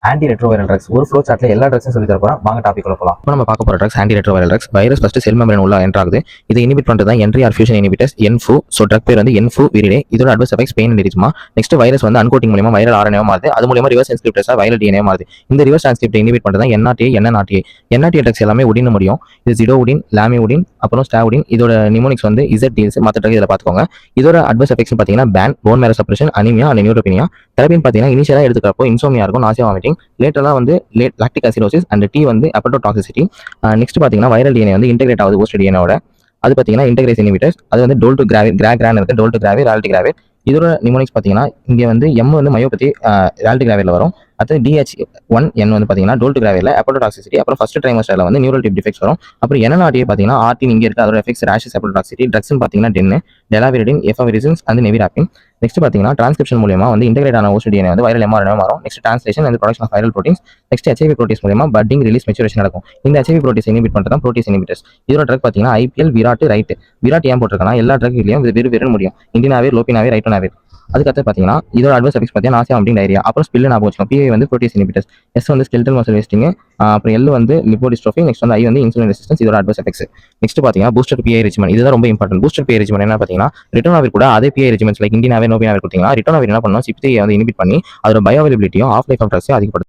Anti retroviral drugs ஒரு flow சார்ட்ல எல்லா ட்ரக்ஸும் சொல்லி தரப்போம். வாங்க டாபிக் உள்ள போலாம். நம்ம பார்க்க போற drugs anti retroviral drugs. Virus first cell membrane உள்ள என்டர் ஆகுது. இதை இனிபிட் பண்றது தான் என்ட்ரி ஆர் ஃபியூஷன் இனிபிட்டர்ஸ் என்ஃபு. ஸோ ட்ரக் பேர் வந்து என்ஃபு விரிடே. இதோட அட்வர்ஸ் எஃபெக்ட்ஸ் பெயின் எரிச்சுமா. நெக்ஸ்ட் வைரஸ் வந்து அன்கோட்டிங் மூலமா வைரல் ஆர்என்ஏவா மாறுது. அது மூலமா ரிவர்ஸ் டிரான்ஸ்கிரிப்டர்ஸா வைரல் டிஎன்ஏ மாறுது. இந்த ரிவர்ஸ் டிரான்ஸ்கிரிப்டை இனிபிட் பண்றது தான் என்ஆர்டிஏ என்என்ஆர்டிஏ. என்ஆர்டிஏ ட்ரக்ஸ் எல்லாமே உடின் முடியும். இது ஜிடோவுடின், லாமிவுடின், அப்புறம் ஸ்டாவுடின். இதோட நிமோனிக்ஸ் வந்து இசட் மற்ற ட்ரக் இதில் பார்த்துக்கோங்க. இதோட அட்வர்ஸ் எஃபெக்ட்ஸ் பார்த்தீங்கன்னா pain, bone marrow suppression, anaemia and neutropenia. தெரபின்னு பார்த்தீங்கன்னா இனிஷியலாக எடுத்துக்கிறப்போ இன்சோமியா இருக்கும், நாசியா வாமிட்டிங். லேட்டராக வந்து லாக்டிக் அசிடோசிஸ் அண்ட் டி வந்து அப்பட்டோடாக்சிசிட்டி. நெக்ஸ்ட் பார்த்தீங்கன்னா வைரல் டிஎன்ஏ வந்து இன்டெகிரேட் ஆகுது ஹோஸ்ட் டிஎன்ஏவோட. அது பார்த்தீங்கன்னா இன்டெகிரேஸ் இனிபிட்டர்ஸ். அது வந்து டோல் டு கிராவி கிரான் இருக்குது, டோல் டு கிராவி ராலிட்டி கிராவி. இதோட நிமோனிக்ஸ் பார்த்தீங்கன்னா இங்கே வந்து எம் வந்து மயோபதி ராலிட்டி கிராவியில் வரும். அடுத்து DH1N வந்து பார்த்தீங்கன்னா டோல் டு கிராவியில் அப்பட்டோடாக்சிசிட்டி. அப்புறம் ஃபர்ஸ்ட் ட்ரைமஸ்டரில் வந்து நியூரல் டிப் டிஃபெக்ட்ஸ் வரும். அப்புறம் என்என்ஆர்டிஏ பார்த்தீங்கன்னா ஆர்டின் இங்கே இருக்குது, அதோட எஃபெக்ட்ஸ் ரேஷஸ் அப்பட்டோடாக்சிசிட்டி. ட்ரக்ஸ்னு பார்த்தீங்கன்னா டென்னு, delavirdine, efavirenz and nevirapine. Next பார்த்தீங்கன்னா டிரான்ஸ்கிரிப்ஷன் மூலமா வந்து இன்டெகிரேட் ஆன ஹோஸ்ட் டிஎன்ஏ வந்து வைரல் எம்ஆர்என்ஏ மாறும். Next translation and production of viral proteins. Next HIV proteins மூலமா பட்டிங் ரிலீஸ் மெச்சுரேஷன் நடக்கும். இந்த HIV ப்ரோட்டீன்ஸ் இனிபிட் பண்ணுறது தான் ப்ரோட்டீஸ் இனிபிட்டர்ஸ். இதோட ட்ரக் பார்த்தீங்கன்னா IPL, விராட், ரைட். விராட் ஏன் போட்டிருக்காங்கன்னா எல்லா ட்ரக்லையும் வெறும் முடியும். இண்டினாவேர், லோபினாவேர், ரைட்டோனாவேர். அதுக்கடுத்து பார்த்தீங்கன்னா இதோட அட்வர்ஸ் எஃபெக்ட்ஸ் பார்த்தீங்கன்னா நாசியா வாமிட்டிங், டைரியா. அப்புறம் ஸ்பில் ஞாபகம் வச்சுக்கோங்க. PI வந்து ப்ரோட்டீஸ் இனிபிட்டர்ஸ். S வந்து ஸ்கெல்டல் மசில் வேஸ்டிங். அப்புறம் L வந்து லிப்போடிஸ்ட்ரோஃபி. நெக்ஸ்ட் வந்து I வந்து இன்சுலின் ரெசிஸ்டன்ஸ். இதோட அட்வர்ஸ் எஃபெக்ட்ஸ். நெக்ஸ்ட் பார்த்தீங்கன்னா பூஸ்டர் PI ரெஜிமெண்ட். இதுதான் ரொம்ப இம்பார்ட்டன்ட். பூஸ்டர் PI ரெஜிமெண்ட் என்ன பார்த்தீங்கன்னா ரிட்டோனாவேர் கூட அதே PI ரெஜிமெண்ட்ஸ் லைக் இண்டினாவேர், நோபினாவேர் கொடுத்தீங்கன்னா ரிட்டோனாவேர் என்ன பண்ணணும், சிப்டியை வந்து இனிபிட் பண்ணி அதோட பயோஅவைலபிலிட்டியும் ஆஃப் லைஃப் ஆஃப் ட்ரக்ஸையும் அதிகப்படுத்தும்.